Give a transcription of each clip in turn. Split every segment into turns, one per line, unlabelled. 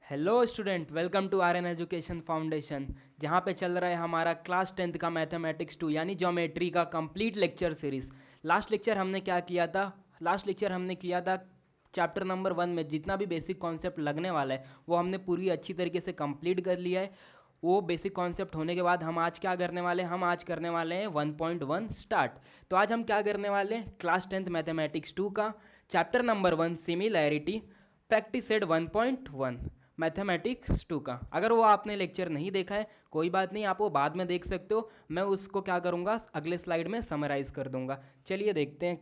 Hello student, welcome to R N Education Foundation. जहाँ पे चल रहा है हमारा क्लास 10th का मैथमेटिक्स 2 यानी ज्योमेट्री का complete lecture series. Last lecture हमने क्या किया था? लास्ट लेक्चर हमने किया था चैप्टर नंबर 1 में जितना भी बेसिक कॉन्सेप्ट लगने वाला है वो हमने पूरी अच्छी तरीके से कंप्लीट कर लिया है। वो बेसिक कॉन्सेप्ट होने के बाद हम आज क्या करने वाले हैं? हम आज करने वाले हैं 1.1 स्टार्ट। तो आज हम क्या करने वाले हैं? क्लास 10th मैथमेटिक्स 2 का chapter number 1 similarity practice set 1.1 mathematics 2 का। अगर वो आपने लेक्चर नहीं देखा है कोई बात नहीं, आप वो बाद में देख सकते हो। मैं उसको क्या करूँगा, अगले स्लाइड में समराइज़ कर दूंगा। चलिए देखते हैं।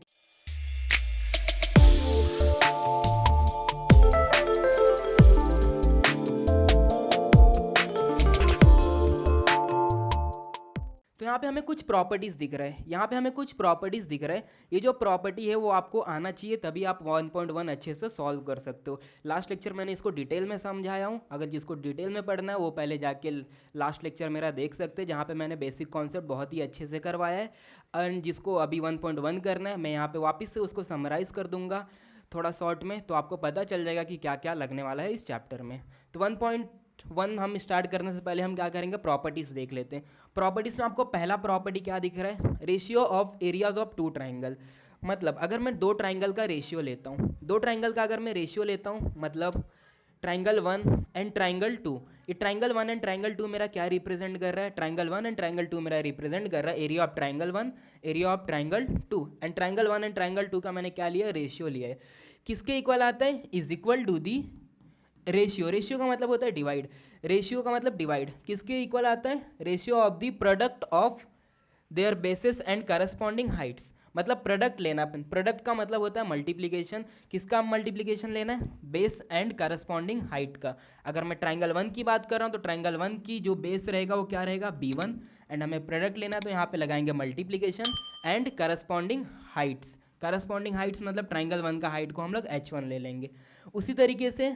तो यहाँ पे हमें कुछ प्रॉपर्टीज़ दिख रहा है, यहाँ पे हमें कुछ प्रॉपर्टीज़ दिख रहा है। ये जो प्रॉपर्टी है वो आपको आना चाहिए, तभी आप 1.1 अच्छे से सॉल्व कर सकते हो। लास्ट लेक्चर मैंने इसको डिटेल में समझाया हूँ। अगर जिसको डिटेल में पढ़ना है वो पहले जाके लास्ट लेक्चर मेरा देख सकते हैं, जहाँ पे मैंने बेसिक कॉन्सेप्ट बहुत ही अच्छे से करवाया है। एंड जिसको अभी 1.1 करना है, मैं यहाँ पर वापस से उसको समराइज़ कर दूँगा थोड़ा शॉर्ट में, तो आपको पता चल जाएगा कि क्या क्या लगने वाला है इस चैप्टर में। तो 1.1 हम स्टार्ट करने से पहले हम क्या करेंगे, प्रॉपर्टीज़ देख लेते हैं। प्रॉपर्टीज़ में आपको पहला प्रॉपर्टी क्या दिख रहा है? Ratio of areas of two triangle. मतलब अगर मैं दो ट्राइंगल का रेशियो लेता हूँ, दो ट्राइंगल का अगर मैं रेशियो लेता हूँ, मतलब ट्राइंगल 1 एंड ट्राइंगल 2, ये ट्राइंगल 1 एंड ट्राइंगल 2 मेरा क्या रिप्रेजेंट कर रहा है? ट्राइंगल 1 एंड ट्राइंगल 2 मेरा रिप्रेजेंट कर रहा है area of triangle 1, area of triangle 2। And triangle 1 and triangle 2 का मैंने क्या लिया? रेशियो लिया है। किसके इक्वल आता है? Is equal to the ratio. Ratio का मतलब होता है डिवाइड। रेशियो का मतलब डिवाइड। किसके इक्वल आता है? Ratio of the product of there basis and corresponding Heights. मतलब प्रोडक्ट लेना। प्रोडक्ट का मतलब होता है मल्टीप्लीकेशन। किसका मल्टीप्लीकेशन लेना है? बेस एंड करस्पॉन्डिंग हाइट का। अगर मैं ट्राइंगल 1 की बात कर रहा हूँ तो ट्राइंगल 1 की जो बेस रहेगा वो क्या रहेगा? B1। एंड हमें प्रोडक्ट लेना है तो यहाँ पे लगाएंगे multiplication and corresponding Heights. Corresponding Heights मतलब ट्राइंगल 1 का हाइट को हम लोग H1 ले लेंगे। उसी तरीके से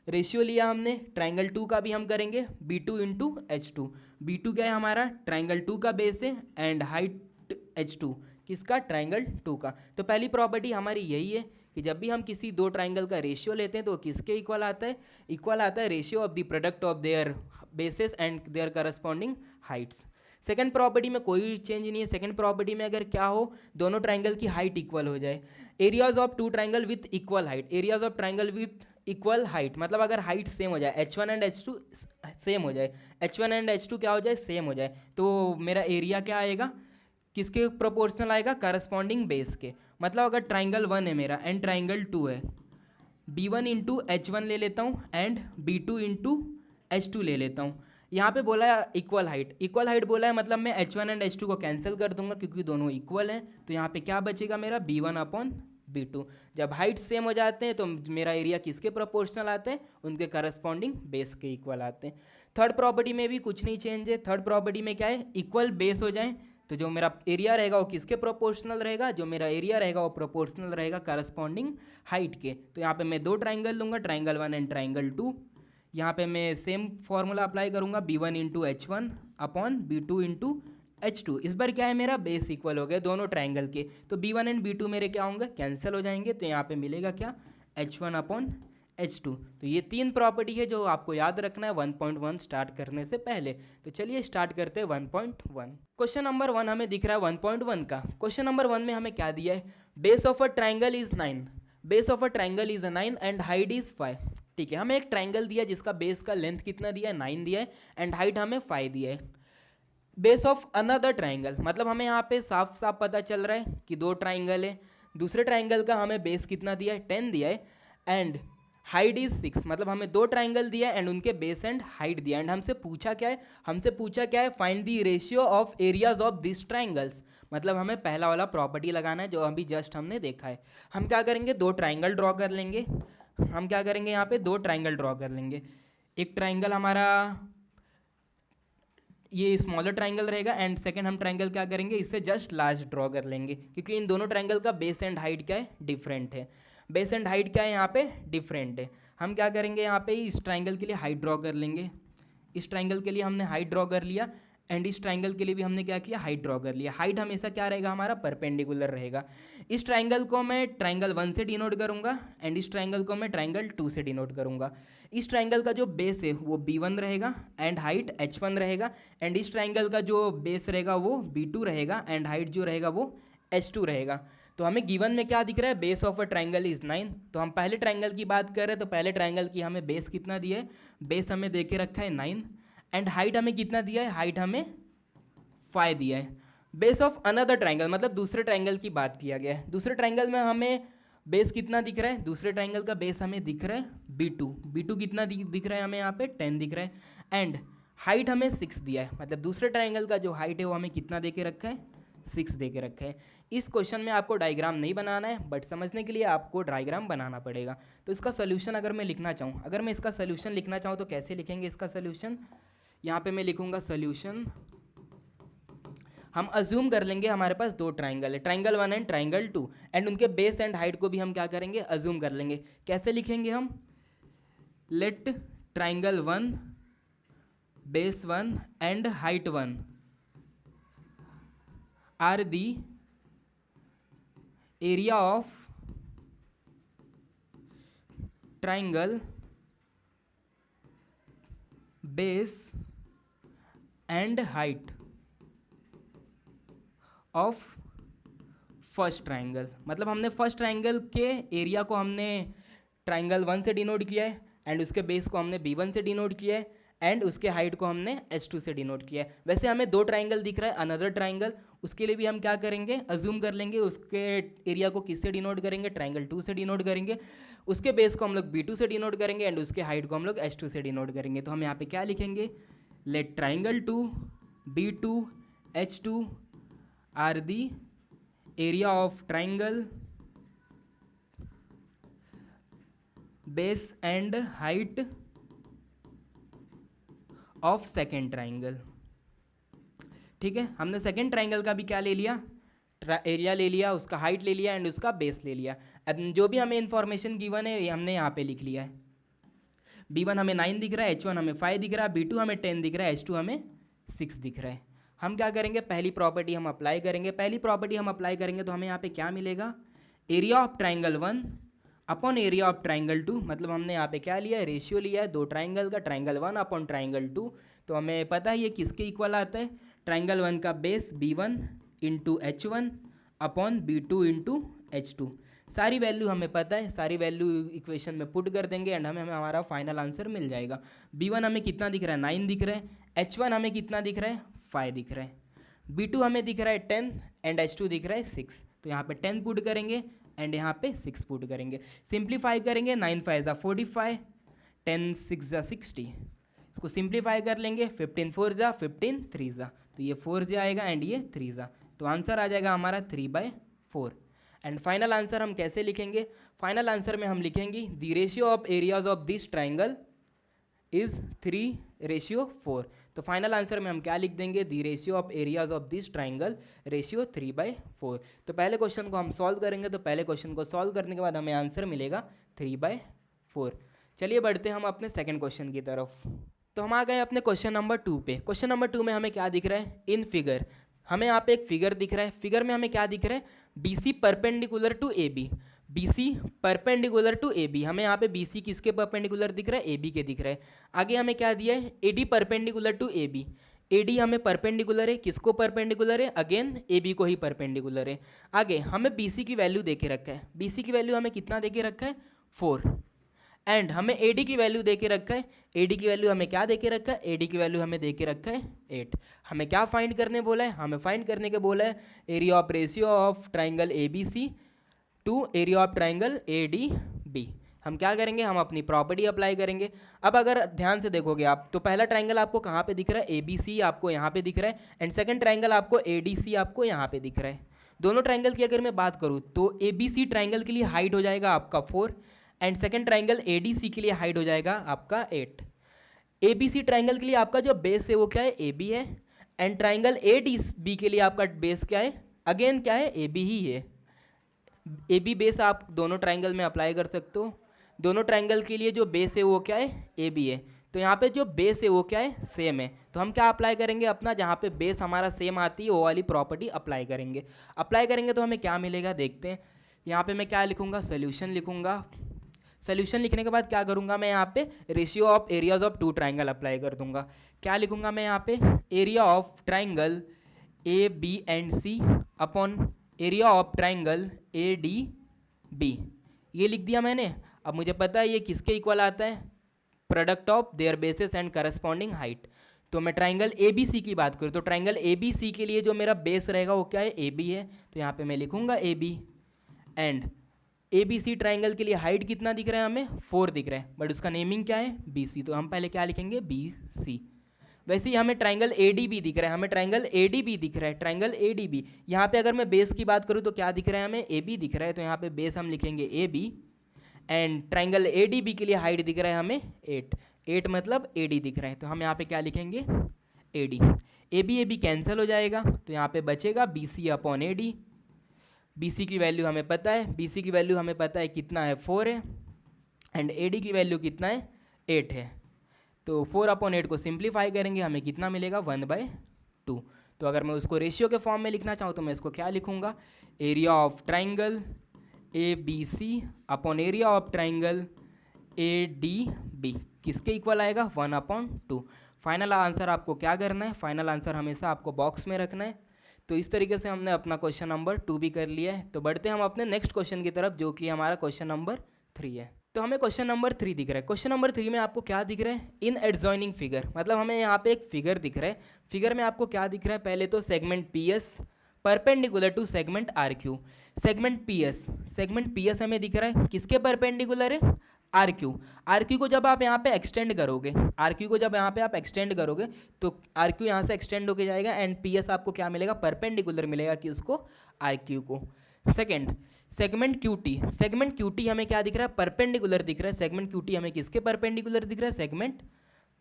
रेशियो लिया हमने, ट्राइंगल 2 का भी हम करेंगे B2 इंटू H2। B2 क्या है हमारा? ट्राइंगल 2 का बेस है एंड हाइट H2 किसका? ट्राइंगल 2 का। तो पहली प्रॉपर्टी हमारी यही है कि जब भी हम किसी दो ट्राइंगल का रेशियो लेते हैं तो किसके इक्वल आता है? इक्वल आता है ratio of the product of there basis and their corresponding Heights. Second property में कोई चेंज नहीं है। सेकंड प्रॉपर्टी में अगर क्या हो, दोनों ट्राइंगल की हाइट इक्वल हो जाए। Areas of two triangle with equal height. Areas of triangle with equal height मतलब अगर हाइट सेम हो जाए, H1 एंड H2 सेम हो जाए, H1 एंड H2 क्या हो जाए? सेम हो जाए, तो मेरा एरिया क्या आएगा? किसके प्रोपोर्शनल आएगा? करस्पॉन्डिंग बेस के। मतलब अगर ट्राइंगल 1 है मेरा एंड ट्राइंगल 2 है, B1 इंटू H1 ले लेता हूँ एंड B2 इंटू H2 ले लेता हूँ। यहाँ पे बोला है इक्वल हाइट। इक्वल हाइट बोला है मतलब मैं H1 एंड H2 को कैंसिल कर दूंगा क्योंकि दोनों इक्वल हैं। तो यहाँ पे क्या बचेगा मेरा? B1 upon B2। जब हाइट सेम हो जाते हैं तो मेरा एरिया किसके प्रोपोर्शनल आते हैं? उनके करस्पॉन्डिंग बेस के इक्वल आते हैं। थर्ड प्रॉपर्टी में भी कुछ नहीं चेंज है। थर्ड प्रॉपर्टी में क्या है? इक्वल बेस हो जाए तो जो मेरा एरिया रहेगा वो किसके प्रोपोर्शनल रहेगा? जो मेरा एरिया रहेगा वो प्रोपोर्शनल रहेगा करस्पॉन्डिंग हाइट के। तो यहाँ पे मैं दो ट्राइंगल लूँगा, ट्राइंगल 1 एंड ट्राइंगल 2। यहाँ पे मैं सेम फॉर्मूला अप्लाई करूँगा, B1 into H1 upon B2 into H2। इस बार क्या है मेरा? बेस इक्वल हो गए दोनों ट्राइंगल के, तो B1 एंड B2 मेरे क्या होंगे? कैंसिल हो जाएंगे। तो यहाँ पे मिलेगा क्या? H1 upon H2। तो ये तीन प्रॉपर्टी है जो आपको याद रखना है 1.1 स्टार्ट करने से पहले। तो चलिए स्टार्ट करते हैं 1.1। क्वेश्चन नंबर 1 हमें दिख रहा है 1.1 का। क्वेश्चन नंबर 1 में हमें क्या दिया है? Base of a triangle is 9। Base of a triangle is 9 and height is 5। ठीक है, हमें एक ट्राइंगल दिया जिसका बेस का लेंथ कितना दिया है? 9 दिया है एंड हाइट हमें 5 दिया है। बेस ऑफ अनदर ट्राइंगल मतलब हमें यहाँ पे साफ साफ पता चल रहा है कि दो ट्राइंगल है। दूसरे ट्राइंगल का हमें बेस कितना दिया है? 10 दिया है एंड हाइट इज 6। मतलब हमें दो ट्राइंगल दिया है एंड उनके बेस एंड हाइट दिया एंड हमसे पूछा क्या है? हमसे पूछा क्या है? Find the ratio of areas of this triangles. मतलब हमें पहला वाला प्रॉपर्टी लगाना है जो अभी जस्ट हमने देखा है। हम क्या करेंगे? दो ट्राइंगल ड्रॉ कर लेंगे। हम क्या करेंगे? यहाँ पे दो ट्राइंगल ड्रॉ कर लेंगे। एक ट्राइंगल हमारा ये स्मॉलर ट्राइंगल रहेगा एंड सेकंड हम ट्राइंगल क्या करेंगे? इससे जस्ट लार्ज ड्रॉ कर लेंगे क्योंकि इन दोनों ट्राइंगल का बेस एंड हाइट क्या है? डिफरेंट है। बेस एंड हाइट क्या है यहाँ पे? डिफरेंट है। हम क्या करेंगे? यहाँ पे इस ट्राइंगल के लिए हाइट ड्रॉ कर लेंगे। इस ट्राइंगल के लिए हमने हाइट ड्रॉ कर लिया एंड इस ट्राइंगल के लिए भी हमने क्या किया, हाइट ड्रॉ कर लिया। हाइट हमेशा क्या रहेगा, हमारा परपेंडिकुलर रहेगा। इस ट्राइंगल को मैं ट्राइंगल 1 से डिनोट करूंगा एंड इस ट्राइंगल को मैं ट्राइंगल 2 से डिनोट करूंगा। इस ट्राइंगल का जो बेस है वो B1 रहेगा एंड हाइट H1 रहेगा, एंड इस ट्राइंगल का जो बेस रहेगा वो B2 रहेगा एंड हाइट जो रहेगा वो H2 रहेगा। तो हमें गिवन में क्या दिख रहा है, base of a triangle is 9। तो हम पहले ट्राइंगल की बात कर रहे हैं, तो पहले ट्राइंगल की हमें बेस कितना दिया है, बेस हमें दे के रखा है 9 एंड हाइट हमें कितना दिया है, हाइट हमें 5 दिया है। बेस ऑफ अनदर ट्राइंगल मतलब दूसरे ट्राइंगल की बात किया गया है। दूसरे ट्राइंगल में हमें बेस कितना दिख रहा है, दूसरे ट्राइंगल का बेस हमें दिख रहा है B2 कितना दिख रहा है हमें यहाँ पे 10 दिख रहा है एंड हाइट हमें 6 दिया है। मतलब दूसरे ट्राइंगल का जो हाइट है वो हमें कितना दे के रखा है, 6 दे के रखा है। इस क्वेश्चन में आपको डायग्राम नहीं बनाना है, बट समझने के लिए आपको डायग्राम बनाना पड़ेगा। तो इसका सोल्यूशन अगर मैं लिखना चाहूँ, अगर मैं इसका सोल्यूशन लिखना चाहूँ तो कैसे लिखेंगे इसका सोल्यूशन, यहाँ पे मैं लिखूँगा सोल्यूशन। हम अज्यूम कर लेंगे हमारे पास दो ट्राइंगल है, ट्राइंगल 1 एंड ट्राइंगल 2, एंड उनके बेस एंड हाइट को भी हम क्या करेंगे, अज्यूम कर लेंगे। कैसे लिखेंगे हम, let triangle 1 base 1 and height 1 are the area of triangle base and height of first triangle. मतलब हमने फर्स्ट ट्राइंगल के एरिया को हमने ट्राइंगल 1 से डिनोट किया है एंड उसके बेस को हमने B1 से डिनोट किया है एंड उसके हाइट को हमने H2 से डिनोट किया है। वैसे हमें दो ट्राइंगल दिख रहा है, अनदर ट्राइंगल, उसके लिए भी हम क्या करेंगे, अज्यूम कर लेंगे उसके एरिया को किससे डिनोट करेंगे, ट्राइंगल 2 से डिनोट करेंगे। उसके बेस को हम लोग B2 से डिनोट करेंगे एंड उसके हाइट को हम लोग H2 से डिनोट करेंगे। तो हम यहाँ पे क्या लिखेंगे, let triangle 2 B2 H2 are the area of triangle base and height of second triangle. ठीक है, हमने सेकेंड ट्राइंगल का भी क्या ले लिया, एरिया ले लिया, उसका हाइट ले लिया एंड उसका बेस ले लिया। अब जो भी हमें इंफॉर्मेशन गिवन है ये हमने यहाँ पे लिख लिया है। B1 हमें 9 दिख रहा है, H1 हमें 5 दिख रहा है, B2 हमें 10 दिख रहा है, H2 हमें 6 दिख रहा है। हम क्या करेंगे, पहली प्रॉपर्टी हम अप्लाई करेंगे। पहली प्रॉपर्टी हम अप्लाई करेंगे तो हमें यहाँ पे क्या मिलेगा, area of triangle 1 upon area of triangle 2। मतलब हमने यहाँ पे क्या लिया है, रेशियो लिया है दो ट्राइंगल का, ट्राइंगल 1 अपॉन ट्राइंगल 2। तो हमें पता है ये किसके इक्वल आता है, ट्राइंगल 1 का base B1 into H1 upon B2 into H2। सारी वैल्यू हमें पता है, सारी वैल्यू इक्वेशन में पुट कर देंगे एंड हमें हमारा फाइनल आंसर मिल जाएगा। B1 हमें कितना दिख रहा है, 9 दिख रहा है, H1 हमें कितना दिख रहा है, 5 दिख रहा है, B2 हमें दिख रहा है 10 एंड H2 दिख रहा है 6। तो यहाँ पे 10 पुट करेंगे एंड यहाँ पे 6 पुट करेंगे, सिंप्लीफाई करेंगे, 9 5 ज़ा 45, 10 6 ज़ा 60। इसको सिंप्लीफाई कर लेंगे, 15 4 ज़ा 15 3 ज़ा, तो ये 4 ज़ा आएगा एंड ये 3 ज़ा, तो आंसर आ जाएगा हमारा 3/4। एंड फाइनल आंसर हम कैसे लिखेंगे, फाइनल आंसर में हम लिखेंगे the ratio of areas of this triangle is 3:4। तो फाइनल आंसर में हम क्या लिख देंगे, the ratio of areas of this triangle ratio 3/4। तो पहले क्वेश्चन को हम सॉल्व करेंगे, तो पहले क्वेश्चन को सॉल्व करने के बाद हमें आंसर मिलेगा 3/4। चलिए बढ़ते हैं हम अपने सेकंड क्वेश्चन की तरफ। तो हम आ गए अपने क्वेश्चन नंबर 2 पे। क्वेश्चन नंबर 2 में हमें क्या दिख रहा है, इन फिगर हमें यहाँ पे एक फिगर दिख रहा है। फिगर में हमें क्या दिख रहा है, BC perpendicular to AB, BC perpendicular to AB। हमें यहाँ पे BC किसके परपेंडिकुलर दिख रहा है, AB के दिख रहा है। आगे हमें क्या दिया है, AD perpendicular to AB, AD हमें परपेंडिकुलर है, किसको परपेंडिकुलर है, अगेन AB को ही परपेंडिकुलर है। आगे हमें BC की वैल्यू दे के रखा है, BC की वैल्यू हमें कितना दे के रखा है, 4, एंड हमें AD की वैल्यू दे के रखा है, AD की वैल्यू हमें क्या दे के रखा है, AD की वैल्यू हमें दे के रखा है 8। हमें क्या फाइंड करने बोला है, हमें फाइंड करने के बोला है area of ratio of triangle ABC to area of triangle ADB। हम क्या करेंगे, हम अपनी प्रॉपर्टी अप्लाई करेंगे। अब अगर ध्यान से देखोगे आप, तो पहला ट्राइंगल आपको कहाँ पे दिख रहा है, ABC आपको यहाँ पे दिख रहा है, एंड सेकंड ट्राइंगल आपको ADC आपको यहाँ पे दिख रहा है। दोनों ट्राइंगल की अगर मैं बात करूँ तो ABC ट्राइंगल के लिए हाइट हो जाएगा आपका 4 एंड सेकंड ट्राइंगल ADC के लिए हाइट हो जाएगा आपका 8। ABC ट्राइंगल के लिए आपका जो बेस है वो क्या है, AB है, एंड ट्राइंगल ADB के लिए आपका बेस क्या है, अगेन क्या है, AB ही है। AB बेस आप दोनों ट्राइंगल में अप्लाई कर सकते हो। दोनों ट्राइंगल के लिए जो बेस है वो क्या है, AB है। तो यहाँ पे जो बेस है वो क्या है, सेम है। तो हम क्या अप्लाई करेंगे, अपना जहाँ पे बेस हमारा सेम आती है वो वाली प्रॉपर्टी अप्लाई करेंगे। अप्लाई करेंगे तो हमें क्या मिलेगा देखते हैं। यहाँ पे मैं क्या लिखूँगा, सोल्यूशन लिखूँगा। सोल्यूशन लिखने के बाद क्या करूँगा मैं, यहाँ पे ratio of areas of two triangle apply कर दूंगा। क्या लिखूँगा मैं यहाँ पे, area of triangle A B and C upon area of triangle A D B, ये लिख दिया मैंने। अब मुझे पता है ये किसके इक्वल आता है, product of there basis and corresponding height. तो मैं ट्राइंगल ए बी सी की बात करूँ तो ट्राइंगल ए बी सी के लिए जो मेरा बेस रहेगा वो क्या है, ए बी है। तो यहाँ पे मैं लिखूँगा A B, and A B C triangle के लिए हाइट कितना दिख रहा है हमें, 4 दिख रहा है, बट उसका नेमिंग क्या है, बी सी। तो हम पहले क्या लिखेंगे, बी सी। वैसे ही हमें ट्राइंगल ए डी बी दिख रहा है, हमें ट्राइंगल ए डी बी दिख रहा है, ट्राइंगल ए डी बी। यहाँ पे अगर मैं बेस की बात करूँ तो क्या दिख रहा है हमें, ए बी दिख रहा है। तो यहाँ पे बेस हम लिखेंगे A B, and triangle A D B के लिए हाइट दिख रहा है हमें 8 मतलब ए डी दिख रहा है। तो हम यहाँ पे क्या लिखेंगे, A D. A B cancel हो जाएगा, तो यहाँ पे बचेगा B C upon A D. B C की वैल्यू हमें पता है, बी सी की वैल्यू हमें पता है कितना है, 4 है, एंड ए डी की वैल्यू कितना है, 8 है। तो 4 अपॉन 8 को सिंप्लीफाई करेंगे, हमें कितना मिलेगा, 1/2। तो अगर मैं उसको रेशियो के फॉर्म में लिखना चाहूँ तो मैं इसको क्या लिखूँगा, area of triangle A B C upon area of triangle A D B, किसके इक्वल आएगा, 1/2। फाइनल आंसर आपको क्या करना है, फाइनल आंसर हमेशा आपको बॉक्स में रखना है। तो इस तरीके से हमने अपना क्वेश्चन नंबर 2 भी कर लिया है। तो बढ़ते हैं हम अपने नेक्स्ट क्वेश्चन की तरफ, जो कि हमारा क्वेश्चन नंबर 3 है। तो हमें क्वेश्चन नंबर 3 दिख रहा है। क्वेश्चन नंबर 3 में आपको क्या दिख रहा है, इन एडजॉइनिंग फिगर, मतलब हमें यहाँ पे एक फिगर दिख रहा है। फिगर में आपको क्या दिख रहा है, पहले तो segment P S perpendicular to segment R Q. Segment P S हमें दिख रहा है, किसके परपेंडिकुलर है, आर क्यू को जब आप यहाँ पे एक्सटेंड करोगे, आर क्यू को जब यहाँ पे आप एक्सटेंड करोगे तो आर क्यू यहाँ से एक्सटेंड होके जाएगा, एंड पी एस आपको क्या मिलेगा, परपेंडिकुलर मिलेगा कि उसको, आर क्यू को। सेकंड, सेगमेंट क्यू टी हमें क्या दिख रहा है, परपेंडिकुलर दिख रहा है। सेगमेंट क्यू टी हमें किसके परपेंडिकुलर दिख रहा है, सेगमेंट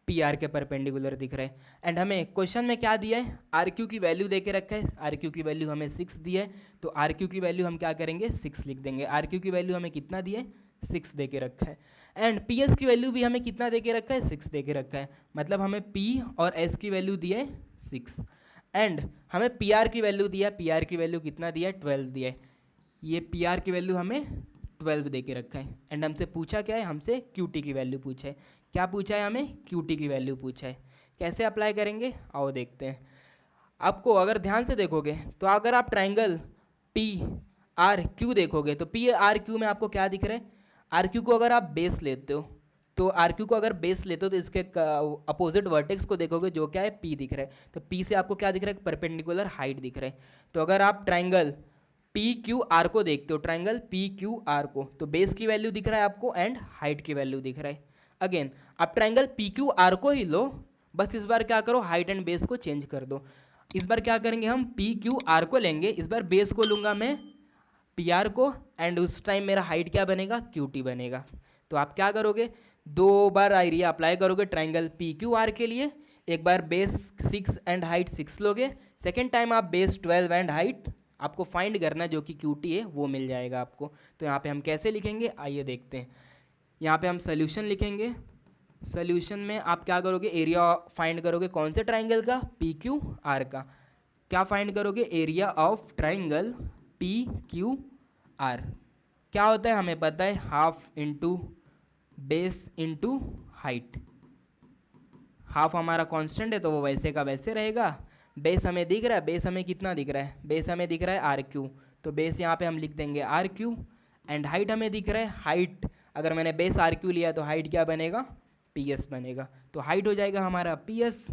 पी आर के परपेंडिकुलर दिख रहा है। एंड हमें क्वेश्चन में क्या दिया है, आर क्यू की वैल्यू दे के रखा है, आर क्यू की वैल्यू हमें 6 दी है। तो आर क्यू की वैल्यू हम क्या करेंगे, 6 लिख देंगे। आर क्यू की वैल्यू हमें कितना दिया है, 6 दे के रखा है। एंड पी एस की वैल्यू भी हमें कितना दे के रखा है, 6 दे के रखा है। मतलब हमें पी और एस की वैल्यू दी है 6, एंड हमें पी आर की वैल्यू दिया है, पी आर की वैल्यू कितना दिया है, 12 दिया है। ये पी आर की वैल्यू हमें 12 दे के रखा है। एंड हमसे पूछा क्या है, हमसे क्यू टी की वैल्यू पूछा है। क्या पूछा है हमें, क्यू टी की वैल्यू पूछा है। कैसे अप्लाई करेंगे, आओ देखते हैं। आपको अगर ध्यान से देखोगे तो अगर आप ट्राइंगल पी आर क्यू देखोगे तो पी आर क्यू में आपको क्या दिख रहा है, आर क्यू को अगर आप बेस लेते हो तो आर क्यू को अगर बेस लेते हो तो इसके अपोजिट वर्टेक्स को देखोगे जो क्या है, पी दिख रहा है। तो पी से आपको क्या दिख रहा है, परपेंडिकुलर हाइट दिख रहा है। तो अगर आप ट्राइंगल पी क्यू आर को देखते हो, ट्राइंगल पी क्यू आर को, तो बेस की वैल्यू दिख रहा है आपको एंड हाइट की वैल्यू दिख रहा है। अगेन आप ट्राइंगल पी क्यू आर को ही लो, बस इस बार क्या करो, हाइट एंड बेस को चेंज कर दो। इस बार क्या करेंगे, हम पी क्यू आर को लेंगे, इस बार बेस को लूँगा मैं पी आर को, एंड उस टाइम मेरा हाइट क्या बनेगा, क्यू टी बनेगा। तो आप क्या करोगे, 2 बार एरिया अप्लाई करोगे ट्राइंगल पी क्यू आर के लिए। एक बार बेस 6 एंड हाइट 6 लोगे, सेकेंड टाइम आप बेस 12 एंड हाइट आपको फाइंड करना जो कि क्यू टी है वो मिल जाएगा आपको। तो यहाँ पे हम कैसे लिखेंगे, आइए देखते हैं। यहाँ पे हम सोल्यूशन लिखेंगे। सोल्यूशन में आप क्या करोगे, एरिया फाइंड करोगे, कौन से ट्राइंगल का, पी क्यू आर का। क्या फाइंड करोगे, area of triangle P Q R. क्या होता है हमें पता है, half into base into height. Half हमारा कांस्टेंट है तो वो वैसे का वैसे रहेगा। बेस हमें दिख रहा है, बेस हमें कितना दिख रहा है, बेस हमें दिख रहा है आर क्यू, तो बेस यहाँ पे हम लिख देंगे आर क्यू। एंड हाइट हमें दिख रहा है, हाइट अगर मैंने बेस आर क्यू लिया तो हाइट क्या बनेगा, पी एस बनेगा। तो हाइट हो जाएगा हमारा पी एस।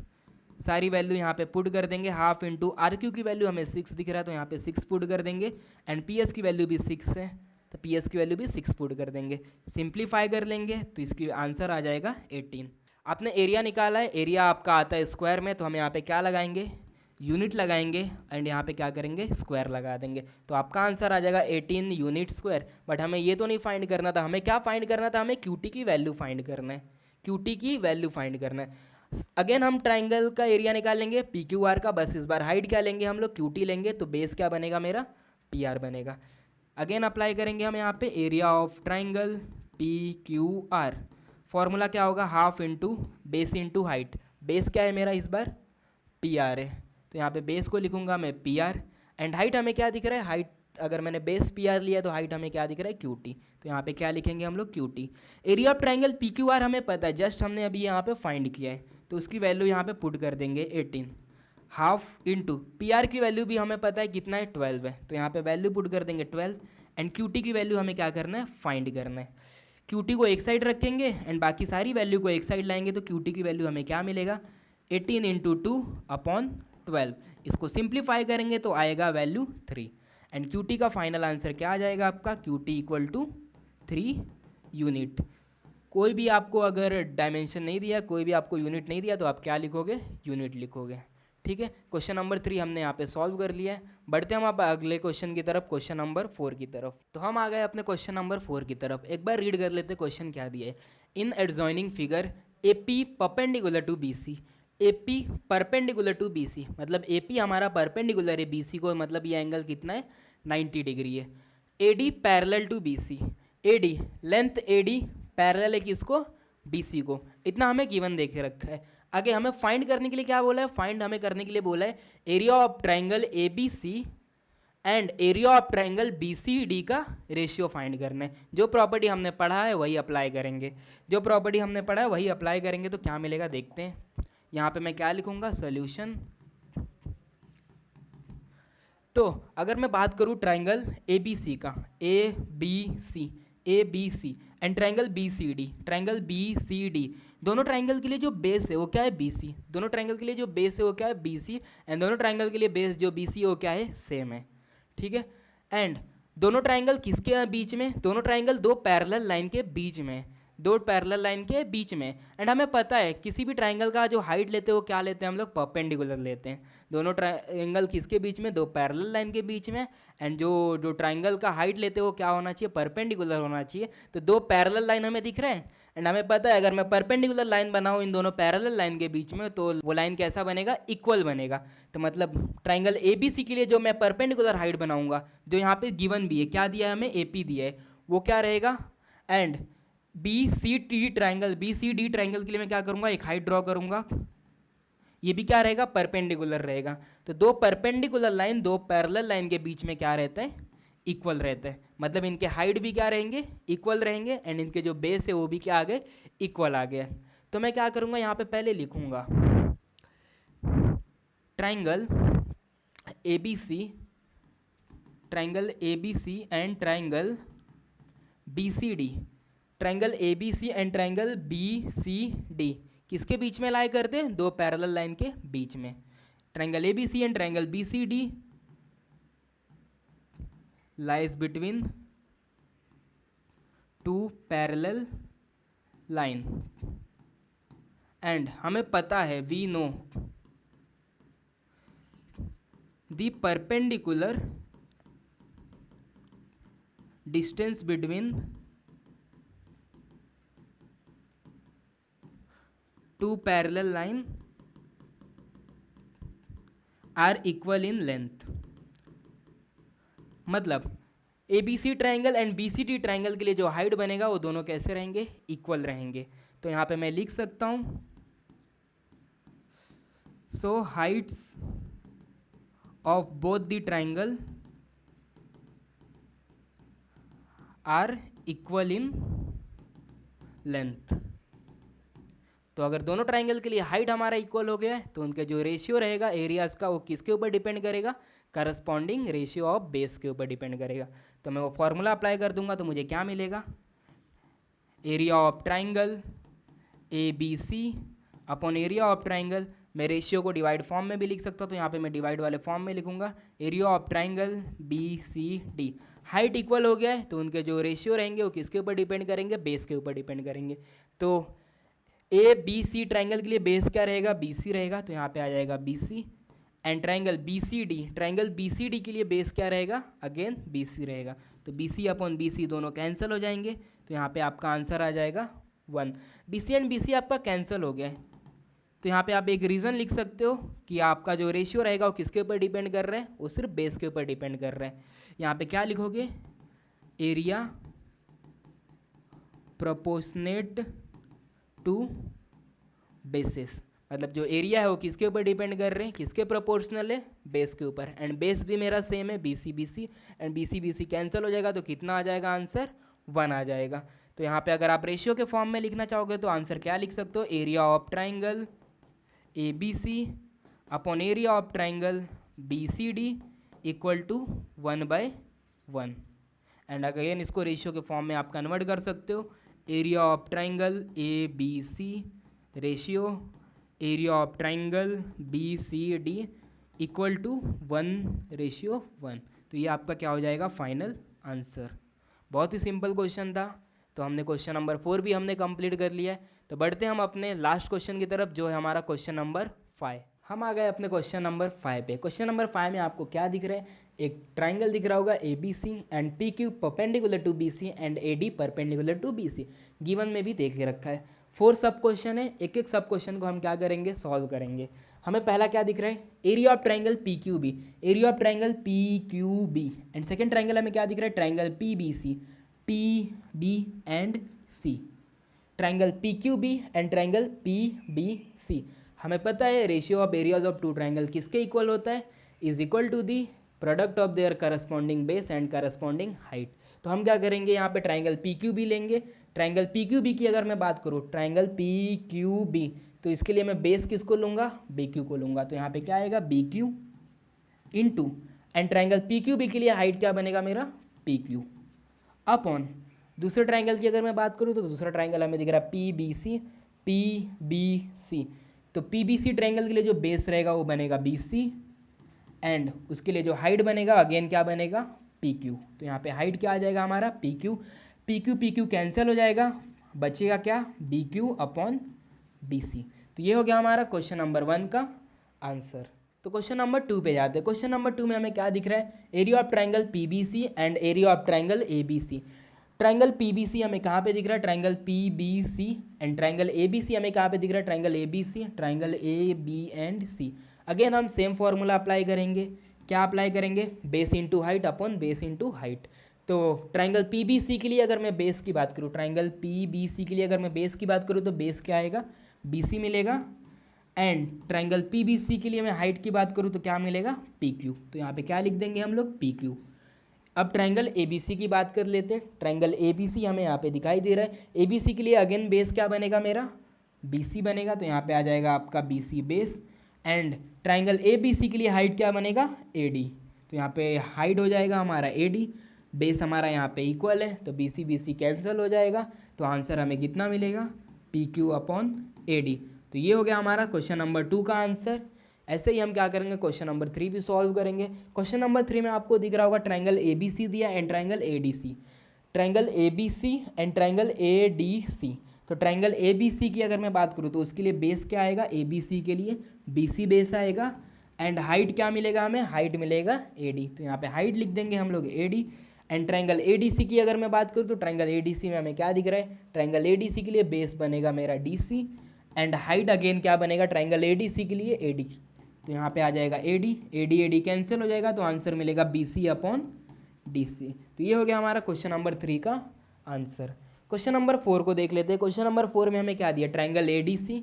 सारी वैल्यू यहाँ पे पुट कर देंगे, हाफ इंटू आर क्यू की वैल्यू हमें 6 दिख रहा है तो यहाँ पे 6 पुट कर देंगे, एंड पी एस की वैल्यू भी 6 है तो पी एस की वैल्यू भी 6 पुट कर देंगे। सिंप्लीफाई कर लेंगे तो इसकी आंसर आ जाएगा 18। आपने एरिया निकाला है, एरिया आपका आता है स्क्वायर में, तो हम यहाँ पे क्या लगाएंगे, यूनिट लगाएंगे, एंड यहाँ पे क्या करेंगे, स्क्वायर लगा देंगे। तो आपका आंसर आ जाएगा 18 यूनिट स्क्वायर। बट हमें ये तो नहीं फाइंड करना था, हमें क्या फाइंड करना था, हमें क्यू टी की वैल्यू फाइंड करना है, क्यू टी की वैल्यू फाइंड करना है। अगेन हम ट्राइंगल का एरिया निकालेंगे पी क्यू आर का, बस इस बार हाइट क्या लेंगे हम लोग, क्यू टी लेंगे, तो बेस क्या बनेगा मेरा, पी आर बनेगा। अगेन अप्लाई करेंगे हम यहाँ पे area of triangle P Q R. Formula क्या होगा, half into base into height. Base क्या है मेरा इस बार, पी आर है, तो यहाँ पे बेस को लिखूंगा मैं पी आर, एंड हाइट हमें क्या दिख रहा है, हाइट अगर मैंने बेस पी आर लिया तो हाइट हमें क्या दिख रहा है, क्यू टी, तो यहाँ पे क्या लिखेंगे हम लोग, Q T. Area of triangle P Q R हमें पता है, जस्ट हमने अभी यहाँ पे फाइंड किया है, तो उसकी वैल्यू यहाँ पे पुट कर देंगे 18। हाफ इंटू पी आर की वैल्यू भी हमें पता है कितना है, 12 है, तो यहाँ पे वैल्यू पुट कर देंगे 12, एंड क्यू टी की वैल्यू हमें क्या करना है, फाइंड करना है। क्यू टी को एक साइड रखेंगे एंड बाकी सारी वैल्यू को एक साइड लाएंगे, तो क्यू टी की वैल्यू हमें क्या मिलेगा, 18 इंटू 2/12। इसको सिंप्लीफाई करेंगे तो आएगा वैल्यू 3, एंड क्यू टी का फाइनल आंसर क्या आ जाएगा आपका, Q T equal to 3 unit. कोई भी आपको अगर डायमेंशन नहीं दिया, कोई भी आपको यूनिट नहीं दिया, तो आप क्या लिखोगे, यूनिट लिखोगे। ठीक है, क्वेश्चन नंबर 3 हमने यहाँ पे सॉल्व कर लिया है। बढ़ते हम आप अगले क्वेश्चन की तरफ, क्वेश्चन नंबर 4 की तरफ। तो हम आ गए अपने क्वेश्चन नंबर 4 की तरफ। एक बार रीड कर लेते क्वेश्चन क्या दिया है। In adjoining figure A P perpendicular to B C, A P perpendicular to B C, मतलब ए पी हमारा परपेंडिकुलर है बी सी को, मतलब ये एंगल कितना है, 90 डिग्री है। A D parallel to B C, A D length A D parallel है किसको, बी सी को, इतना हमें गिवन देके रखा है। आगे हमें फाइंड करने के लिए क्या बोला है, फाइंड हमें करने के लिए बोला है area of triangle A B C and area of triangle B C D का रेशियो फाइंड करना है। जो प्रॉपर्टी हमने पढ़ा है वही अप्लाई करेंगे, जो प्रॉपर्टी हमने पढ़ा है वही अप्लाई करेंगे, तो क्या मिलेगा देखते हैं। यहाँ पे मैं क्या लिखूंगा, सोल्यूशन। तो अगर मैं बात करूँ ट्राइंगल ए बी सी का, A B C, A B C and triangle B C D, triangle B C D, दोनों ट्राइंगल के लिए जो बेस है वो क्या है, बी सी, दोनों ट्राइंगल के लिए जो बेस है वो क्या है, बी सी, एंड दोनों ट्राइंगल के लिए बेस जो बी सी है वो क्या है, सेम है। ठीक है, एंड दोनों ट्राइंगल किसके बीच में, दोनों ट्राइंगल दो पैरेलल लाइन के बीच में, दो पैरेलल लाइन के बीच में, एंड हमें पता है किसी भी ट्राइंगल का जो हाइट लेते हैं वो क्या लेते हैं हम लोग, परपेंडिकुलर लेते हैं। दोनों ट्राइंगल किसके बीच में, दो पैरेलल लाइन के बीच में, एंड जो जो ट्राइंगल का हाइट लेते हैं वो क्या होना चाहिए, परपेंडिकुलर होना चाहिए। तो दो पैरेलल लाइन हमें दिख रहे हैं, एंड हमें पता है अगर मैं परपेंडिकुलर लाइन बनाऊँ इन दोनों पैरेलल लाइन के बीच में, तो वो लाइन कैसा बनेगा, इक्वल बनेगा। तो मतलब ट्राइंगल ए बी सी के लिए जो मैं परपेंडिकुलर हाइट बनाऊंगा, जो यहाँ पे गिवन भी है, क्या दिया है हमें, ए पी दिया है, वो क्या रहेगा, and B C T triangle, B C D triangle के लिए मैं क्या करूँगा, एक हाइट ड्रॉ करूँगा, ये भी क्या रहेगा, परपेंडिकुलर रहेगा। तो दो परपेंडिकुलर लाइन दो पैरेलल लाइन के बीच में क्या रहता है, इक्वल रहता है, मतलब इनके हाइट भी क्या रहेंगे, इक्वल रहेंगे, एंड इनके जो बेस है वो भी क्या आ गए, इक्वल आ गया। तो मैं क्या करूँगा, यहाँ पे पहले लिखूँगा triangle A B C, triangle A B C and triangle B C D, triangle A B C and triangle B C D किसके बीच में लाई करते हैं, दो पैरेलल लाइन के बीच में। Triangle A B C and triangle B C D lies between two parallel line, and हमें पता है we know the perpendicular distance between two parallel line are equal in length. मतलब A B C triangle and B C D triangle के लिए जो height बनेगा वो दोनों कैसे रहेंगे, इक्वल रहेंगे। तो यहाँ पे मैं लिख सकता हूँ, so heights of both the triangle are equal in length. तो अगर दोनों ट्राइंगल के लिए हाइट हमारा इक्वल हो गया है, तो उनके जो रेशियो रहेगा एरियाज का वो किसके ऊपर डिपेंड करेगा, करस्पॉन्डिंग रेशियो ऑफ बेस के ऊपर डिपेंड करेगा। तो मैं वो फॉर्मूला अप्लाई कर दूंगा, तो मुझे क्या मिलेगा, area of triangle A B C upon area of triangle, मैं रेशियो को डिवाइड फॉर्म में भी लिख सकता हूँ, तो यहाँ पे मैं डिवाइड वाले फॉर्म में लिखूंगा, area of triangle B C D. Height equal हो गया है, तो उनके जो रेशियो रहेंगे वो किसके ऊपर डिपेंड करेंगे, बेस के ऊपर डिपेंड करेंगे। तो ए बी सी ट्राइंगल के लिए बेस क्या रहेगा, बी सी रहेगा, तो यहाँ पे आ जाएगा B C, and triangle B C D, triangle B C D के लिए बेस क्या रहेगा, अगेन बी सी रहेगा। तो B C upon B C दोनों कैंसिल हो जाएंगे, तो यहाँ पे आपका आंसर आ जाएगा 1। B C and B C आपका कैंसिल हो गया है, तो यहाँ पे आप एक रीज़न लिख सकते हो कि आपका जो रेशियो रहेगा वो किसके ऊपर डिपेंड कर रहा है, वो सिर्फ बेस के ऊपर डिपेंड कर रहा है। यहाँ पे क्या लिखोगे, एरिया प्रोपोर्शनेट टू बेसिस, मतलब जो एरिया है वो किसके ऊपर डिपेंड कर रहे हैं, किसके प्रोपोर्शनल है, बेस के ऊपर। एंड बेस भी मेरा सेम है B C, and B C cancel हो जाएगा तो कितना आ जाएगा आंसर, 1 आ जाएगा। तो यहाँ पे अगर आप रेशियो के फॉर्म में लिखना चाहोगे तो आंसर क्या लिख सकते हो, area of triangle A B C upon area of triangle B C D equal to 1/1। And again इसको रेशियो के फॉर्म में आप कन्वर्ट कर सकते हो, area of triangle A B C ratio area of triangle B C D equal to 1:1। तो ये आपका क्या हो जाएगा, फाइनल आंसर। बहुत ही सिंपल क्वेश्चन था। तो हमने क्वेश्चन नंबर 4 भी हमने कंप्लीट कर लिया है। तो बढ़ते हम अपने लास्ट क्वेश्चन की तरफ, जो है हमारा क्वेश्चन नंबर 5। हम आ गए अपने क्वेश्चन नंबर 5 पे। क्वेश्चन नंबर 5 में आपको क्या दिख रहा है, एक ट्राइंगल दिख रहा होगा A B C and P Q perpendicular to B C and A D perpendicular to B C. Given में भी देख के रखा है। 4 सब क्वेश्चन है, एक एक सब क्वेश्चन को हम क्या करेंगे, सॉल्व करेंगे। हमें पहला क्या दिख रहा है, area of triangle P Q B, area of triangle P Q B. And second triangle हमें क्या दिख रहा है, triangle P B C, P B and C, triangle P Q B and triangle P B C. हमें पता है ratio of areas of two triangle किसके equal होता है, is equal to the product of their corresponding base and corresponding height. तो हम क्या करेंगे, यहाँ पे ट्राइंगल पी क्यू बी लेंगे। ट्राइंगल पी क्यू बी की अगर मैं बात करूँ, ट्राइंगल पी क्यू बी, तो इसके लिए मैं बेस किसको लूँगा, बी क्यू को लूँगा। तो यहाँ पे क्या आएगा, B Q into, and triangle P Q B के लिए हाइट क्या बनेगा मेरा, पी क्यू अपॉन दूसरे ट्राइंगल की अगर मैं बात करूँ तो दूसरा ट्राइंगल हमें दिख रहा है पी बी सी। तो पी बी सी ट्राइंगल के लिए जो बेस रहेगा वो बनेगा बी सी, एंड उसके लिए जो हाइट बनेगा अगेन क्या बनेगा, पी क्यू। तो यहाँ पे हाइट क्या आ जाएगा हमारा, पी क्यू कैंसिल हो जाएगा, बचेगा क्या, B Q upon B C. तो ये हो गया हमारा क्वेश्चन नंबर 1 का आंसर। तो क्वेश्चन नंबर 2 पे जाते हैं। क्वेश्चन नंबर 2 में हमें क्या दिख रहा है, area of triangle P B C and area of triangle A B C. Triangle P B C हमें कहाँ पे दिख रहा है, triangle P B C, and triangle A B C हमें कहाँ पे दिख रहा है, triangle A B C, triangle A B and C. Again हम सेम फॉर्मूला अप्लाई करेंगे। क्या अप्लाई करेंगे, base into height upon base into height. तो ट्राइंगल पी बी सी के लिए अगर मैं बेस की बात करूँ, ट्राइंगल पी बी सी के लिए अगर मैं बेस की बात करूँ तो बेस क्या आएगा, बी सी मिलेगा। And triangle P B C के लिए मैं हाइट की बात करूँ तो क्या मिलेगा, पी क्यू। तो यहाँ पे क्या लिख देंगे हम लोग, पी क्यू। अब ट्राइंगल ए बी सी की बात कर लेते हैं। ट्राइंगल ए बी सी हमें यहाँ पे दिखाई दे रहा है। ए बी सी के लिए अगेन बेस क्या बनेगा मेरा, बी सी बनेगा। तो यहाँ पे आ जाएगा आपका B C base. And triangle A B C के लिए हाइट क्या बनेगा, ए डी। तो यहाँ पे हाइट हो जाएगा हमारा ए डी, बेस हमारा यहाँ पे इक्वल है तो बी सी कैंसिल हो जाएगा। तो आंसर हमें कितना मिलेगा, P Q upon A D. तो ये हो गया हमारा क्वेश्चन नंबर 2 का आंसर। ऐसे ही हम क्या करेंगे, क्वेश्चन नंबर 3 भी सॉल्व करेंगे। क्वेश्चन नंबर 3 में आपको दिख रहा होगा ट्राइंगल ए बी सी दिया and triangle A D C, triangle A B C and triangle A D C. तो ट्राइंगल ए बी सी की अगर मैं बात करूँ तो उसके लिए बेस क्या आएगा, ए बी सी के लिए बी सी बेस आएगा। एंड हाइट क्या मिलेगा हमें, हाइट मिलेगा ए डी। तो यहाँ पे हाइट लिख देंगे हम लोग A D. And triangle A D C की अगर मैं बात करूँ तो ट्राइंगल ए डी सी में हमें क्या दिख रहा है, ट्राइंगल ए डी सी के लिए बेस बनेगा मेरा D C, and height again क्या बनेगा, ट्राइंगल ए डी सी के लिए ए डी। तो यहाँ पे आ जाएगा ए डी कैंसिल हो जाएगा। तो आंसर मिलेगा B C upon D C. तो ये हो गया हमारा क्वेश्चन नंबर 3 का आंसर। क्वेश्चन नंबर 4 को देख लेते हैं। क्वेश्चन नंबर 4 में हमें क्या दिया, triangle A D C,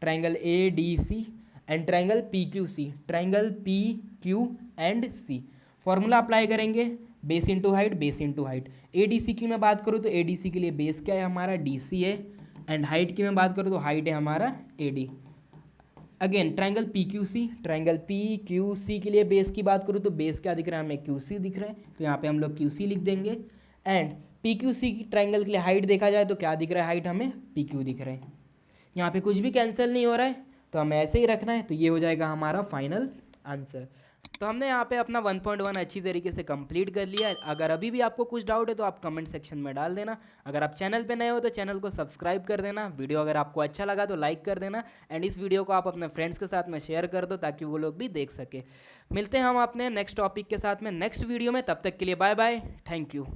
triangle A D C and triangle P Q C, triangle P Q and C. Formula apply करेंगे, base into height, base into height. A D C की मैं बात करूँ तो ए डी सी के लिए बेस क्या है हमारा, डी सी है। एंड हाइट की मैं बात करूँ तो हाइट है हमारा A D. Again triangle P Q C, triangle P Q C के लिए बेस की बात करूँ तो बेस क्या दिख रहा है हमें, क्यू सी दिख रहा है। तो यहाँ पे हम लोग क्यू सी लिख देंगे। एंड पी क्यू सी की ट्राइंगल के लिए हाइट देखा जाए तो क्या दिख रहा है, हाइट हमें पी क्यू दिख रहा है। यहाँ पे कुछ भी कैंसिल नहीं हो रहा है तो हमें ऐसे ही रखना है। तो ये हो जाएगा हमारा फाइनल आंसर। तो हमने यहाँ पे अपना 1.1 अच्छी तरीके से कंप्लीट कर लिया है। अगर अभी भी आपको कुछ डाउट है तो आप कमेंट सेक्शन में डाल देना। अगर आप चैनल पे नए हो तो चैनल को सब्सक्राइब कर देना। वीडियो अगर आपको अच्छा लगा तो लाइक कर देना। एंड इस वीडियो को आप अपने फ्रेंड्स के साथ में शेयर कर दो ताकि वो लोग भी देख सके। मिलते हैं हम अपने नेक्स्ट टॉपिक के साथ में नेक्स्ट वीडियो में। तब तक के लिए बाय बाय, थैंक यू।